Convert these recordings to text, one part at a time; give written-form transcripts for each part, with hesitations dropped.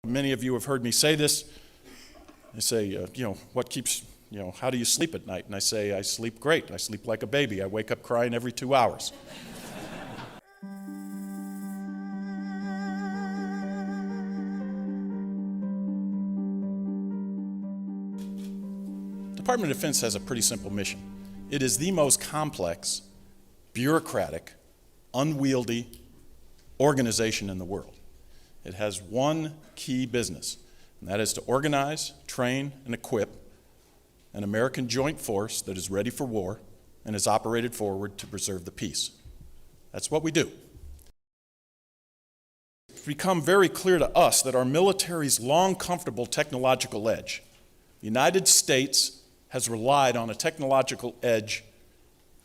Many of you have heard me say this. They say, how do you sleep at night? And I say, I sleep great. I sleep like a baby. I wake up crying every 2 hours. Department of Defense has a pretty simple mission. It is the most complex, bureaucratic, unwieldy organization in the world. It has one key business, and that is to organize, train, and equip an American joint force that is ready for war and is operated forward to preserve the peace. That's what we do. It's become very clear to us that our military's long comfortable technological edge, the United States has relied on a technological edge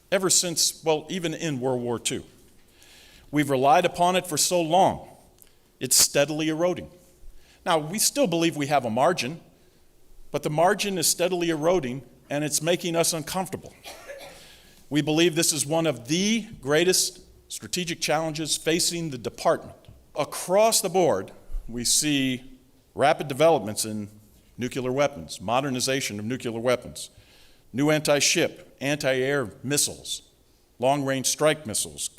ever since, even in World War II. We've relied upon it for so long, it's steadily eroding. Now, we still believe we have a margin, but the margin is steadily eroding and it's making us uncomfortable. We believe this is one of the greatest strategic challenges facing the department. Across the board, we see rapid developments in nuclear weapons, modernization of nuclear weapons, new anti-ship, anti-air missiles, long-range strike missiles,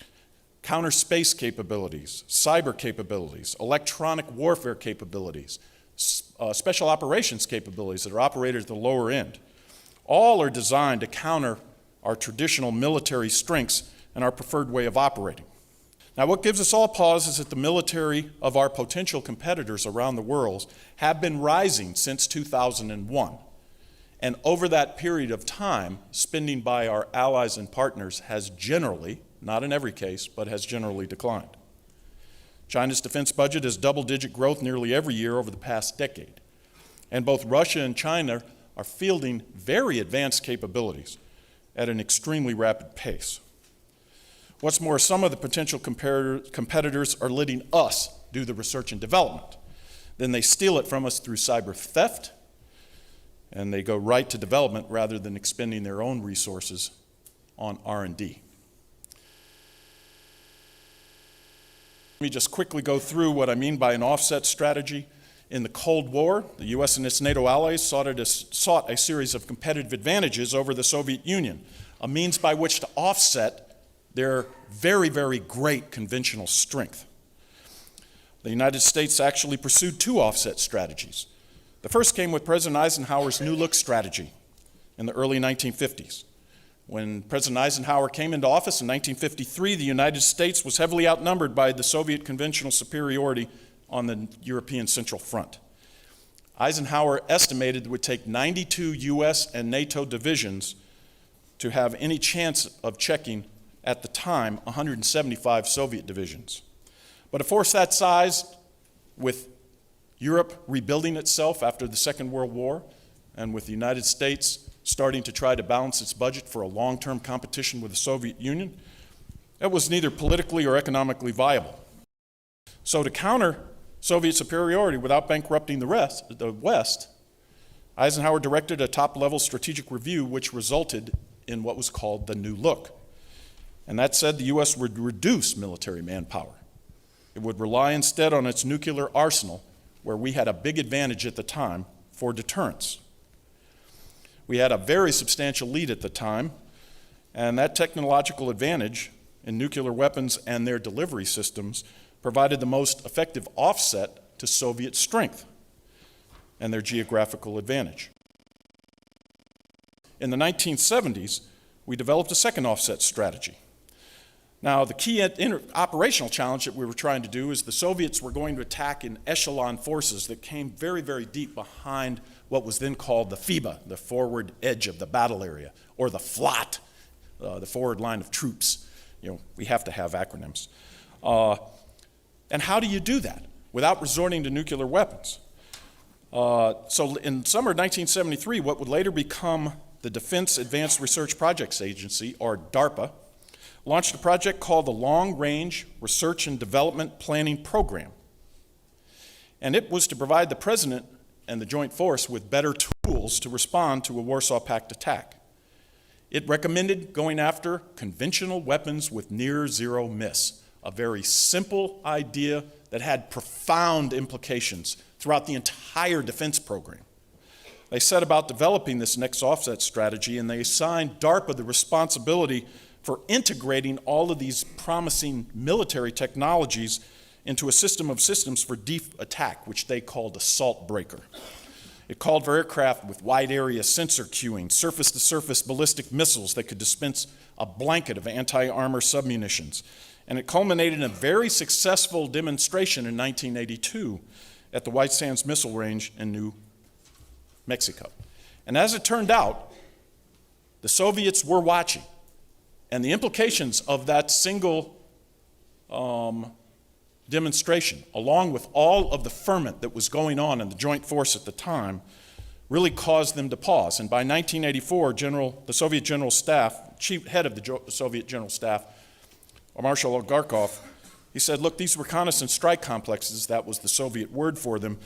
counter-space capabilities, cyber capabilities, electronic warfare capabilities, special operations capabilities that are operated at the lower end. All are designed to counter our traditional military strengths and our preferred way of operating. Now, what gives us all pause is that the military of our potential competitors around the world have been rising since 2001. And over that period of time, spending by our allies and partners has generally, not in every case, but has generally declined. China's defense budget has double-digit growth nearly every year over the past decade. And both Russia and China are fielding very advanced capabilities at an extremely rapid pace. What's more, some of the potential competitors are letting us do the research and development. Then they steal it from us through cyber theft, and they go right to development rather than expending their own resources on R&D. Let me just quickly go through what I mean by an offset strategy. In the Cold War, the U.S. and its NATO allies sought a series of competitive advantages over the Soviet Union, a means by which to offset their very, very great conventional strength. The United States actually pursued two offset strategies. The first came with President Eisenhower's New Look strategy in the early 1950s. When President Eisenhower came into office in 1953, the United States was heavily outnumbered by the Soviet conventional superiority on the European Central Front. Eisenhower estimated it would take 92 U.S. and NATO divisions to have any chance of checking, at the time, 175 Soviet divisions. But a force that size, with Europe rebuilding itself after the Second World War, and with the United States starting to try to balance its budget for a long-term competition with the Soviet Union, it was neither politically or economically viable. So to counter Soviet superiority without bankrupting the West, Eisenhower directed a top-level strategic review which resulted in what was called the New Look. And that said the U.S. would reduce military manpower. It would rely instead on its nuclear arsenal, where we had a big advantage at the time for deterrence. We had a very substantial lead at the time, and that technological advantage in nuclear weapons and their delivery systems provided the most effective offset to Soviet strength and their geographical advantage. In the 1970s, we developed a second offset strategy. Now, the key operational challenge that we were trying to do is the Soviets were going to attack in echelon forces that came very, very deep behind what was then called the FIBA, the forward edge of the battle area, or the FLOT, the forward line of troops. We have to have acronyms. And how do you do that without resorting to nuclear weapons? So in summer 1973, what would later become the Defense Advanced Research Projects Agency, or DARPA, launched a project called the Long Range Research and Development Planning Program. And it was to provide the President and the Joint Force with better tools to respond to a Warsaw Pact attack. It recommended going after conventional weapons with near zero miss, a very simple idea that had profound implications throughout the entire defense program. They set about developing this next offset strategy, and they assigned DARPA the responsibility for integrating all of these promising military technologies into a system of systems for deep attack, which they called assault breaker. It called for aircraft with wide area sensor queuing, surface-to-surface ballistic missiles that could dispense a blanket of anti-armor submunitions. And it culminated in a very successful demonstration in 1982 at the White Sands Missile Range in New Mexico. And as it turned out, the Soviets were watching. And the implications of that single demonstration, along with all of the ferment that was going on in the Joint Force at the time, really caused them to pause. And by 1984, the Soviet General Staff, head of the Soviet General Staff, Marshal Garkov, he said, look, these reconnaissance strike complexes, that was the Soviet word for them,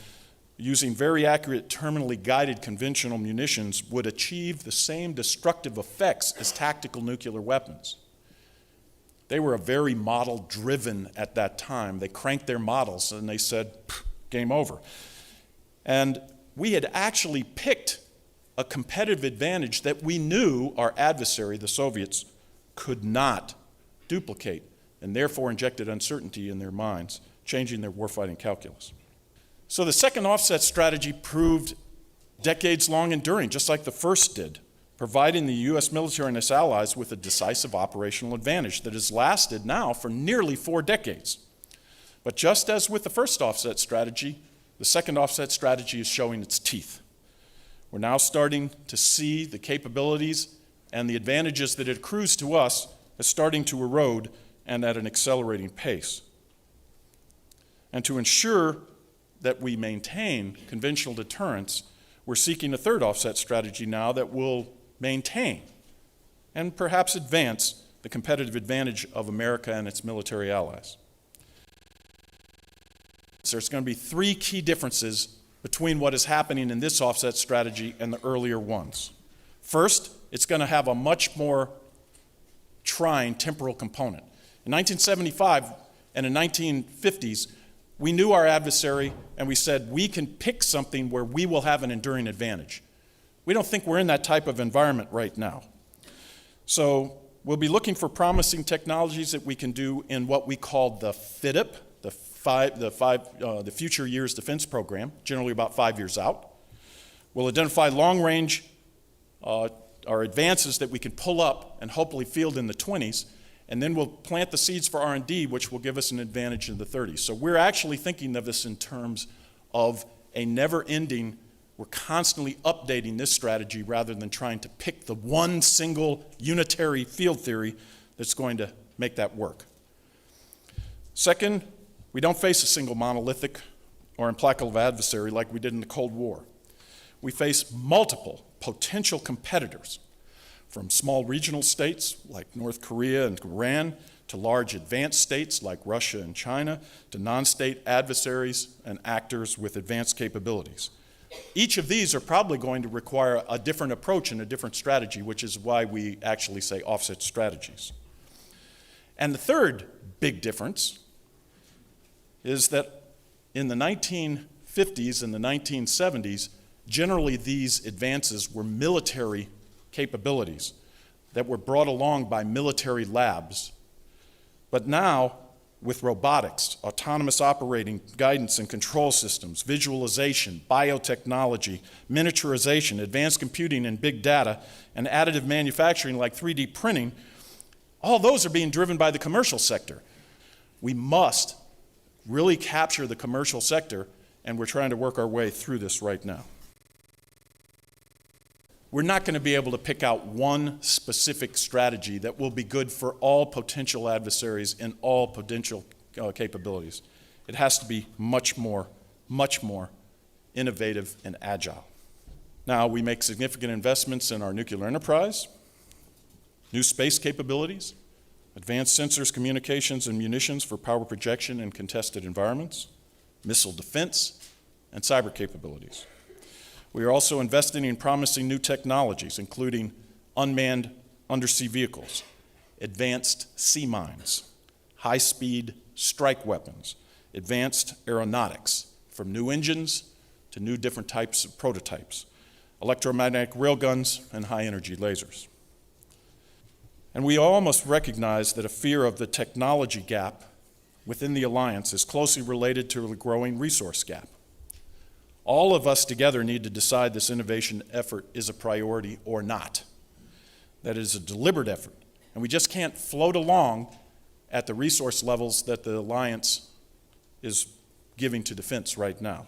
using very accurate terminally guided conventional munitions would achieve the same destructive effects as tactical nuclear weapons. They were a very model-driven at that time. They cranked their models and they said, game over. And we had actually picked a competitive advantage that we knew our adversary, the Soviets, could not duplicate, and therefore injected uncertainty in their minds, changing their warfighting calculus. So the second offset strategy proved decades-long enduring, just like the first did, providing the U.S. military and its allies with a decisive operational advantage that has lasted now for nearly 4 decades. But just as with the first offset strategy, the second offset strategy is showing its teeth. We're now starting to see the capabilities and the advantages that it accrues to us as starting to erode and at an accelerating pace. And to ensure that we maintain conventional deterrence, we're seeking a third offset strategy now that will maintain and perhaps advance the competitive advantage of America and its military allies. So there's going to be 3 key differences between what is happening in this offset strategy and the earlier ones. First, it's going to have a much more trying temporal component. In 1975 and in 1950s, we knew our adversary and we said we can pick something where we will have an enduring advantage. We don't think we're in that type of environment right now. So we'll be looking for promising technologies that we can do in what we call the FYDP, the Future Years Defense Program, generally about 5 years out. We'll identify long-range or advances that we can pull up and hopefully field in the 20s, and then we'll plant the seeds for R&D, which will give us an advantage in the 30s. So we're actually thinking of this in terms of a never-ending. We're constantly updating this strategy rather than trying to pick the one single unitary field theory that's going to make that work. Second, we don't face a single monolithic or implacable adversary like we did in the Cold War. We face multiple potential competitors, from small regional states like North Korea and Iran, to large advanced states like Russia and China, to non-state adversaries and actors with advanced capabilities. Each of these are probably going to require a different approach and a different strategy, which is why we actually say offset strategies. And the third big difference is that in the 1950s and the 1970s, generally these advances were military capabilities that were brought along by military labs. But now, with robotics, autonomous operating guidance and control systems, visualization, biotechnology, miniaturization, advanced computing and big data, and additive manufacturing like 3D printing, all those are being driven by the commercial sector. We must really capture the commercial sector, and we're trying to work our way through this right now. We're not going to be able to pick out one specific strategy that will be good for all potential adversaries and all potential capabilities. It has to be much more innovative and agile. Now, we make significant investments in our nuclear enterprise, new space capabilities, advanced sensors, communications, and munitions for power projection in contested environments, missile defense, and cyber capabilities. We are also investing in promising new technologies, including unmanned undersea vehicles, advanced sea mines, high-speed strike weapons, advanced aeronautics, from new engines to new different types of prototypes, electromagnetic railguns, and high-energy lasers. And we almost recognize that a fear of the technology gap within the alliance is closely related to the growing resource gap. All of us together need to decide this innovation effort is a priority or not. That it is a deliberate effort, and we just can't float along at the resource levels that the alliance is giving to defense right now.